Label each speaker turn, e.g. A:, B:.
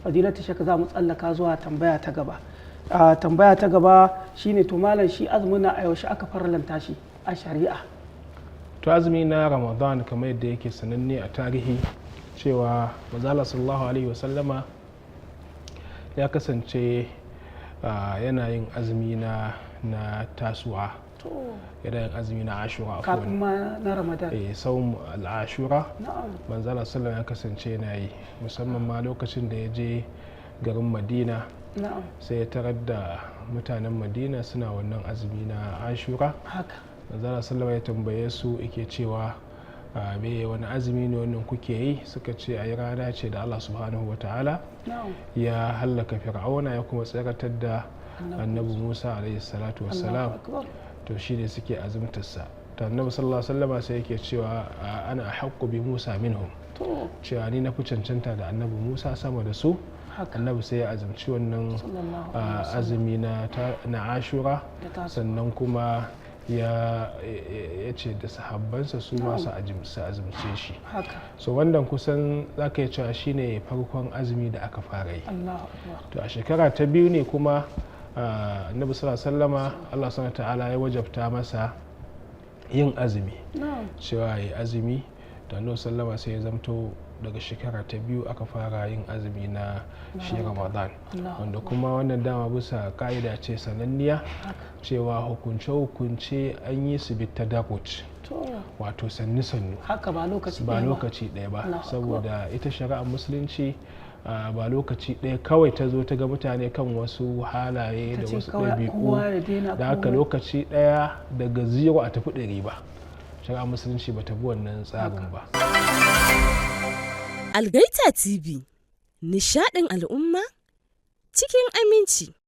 A: fadilatu shaka za mu tsallaka zuwa tambaya ta gaba. Tambaya ta gaba shine to malam shi azumin na a yaushe aka farlanta shi a shari'a?
B: To azumi na Ramadan kamar yadda yake sananne a tarihi cewa manzala sallallahu alaihi wasallama ya kasance yana yin azumi na tasu'a, yana yin azumi na ashura
A: kafin ma na Ramadan.
B: saum al-ashura manzala sallallahu ya kasance yana yi, musamman ma lokacin da ya je garin Madina sai ya tarar da mutanen Madina suna wannan azumi na ashura. manzala sallallahu ya tambaye su yake cewa me wani azumi ne wannan kuke yi? Suka ce a yi rana ce da Allah subhanahu wa ta'ala ya hallaka fir'auna ya kuma tsiratar da annabi Musa alaihi salatu wassalam, to shi ne suke azumtarsa. ta annabi sallallahu alaihi wasallam sai yake cewa ana haqqu bi Musa minhum, cewa ni na fi cancanta da annabi Musa sama da su. annabi sai ya azumci wannan azumi na ashura, sannan kuma ya ce da sahabbansa su masu azumce shi. So wannan kusan za ka yi cewa shine farkon azumi da aka fara yi. To a shekara ta biyu ne kuma annabi sallallahu alaihi wasallama Allah subhanahu ta'ala ya wajabta masa yin azumi, cewa ya yi azumi. da annabi sallama sai ya zamto daga shekara ta biyu aka fara yin azumi na shi Ramadan, wanda kuma wannan dama bisa ka'ida ce sananniya cewa hukunce-hukunce an yi su bita dakot, wato sannu-sannu, ba lokaci ɗaya ba, saboda ita shari'ar musulunci ba lokaci ɗaya kawai ta zo ta ga mutane kan wasu halaye da wasu ɗabi'u da haka lokaci ɗaya daga 0 a tafi 100 ba. shari'ar musulunci ba ta bi wannan tsarin ba.
C: Algaita TV, nishaɗin al'umma cikin aminci.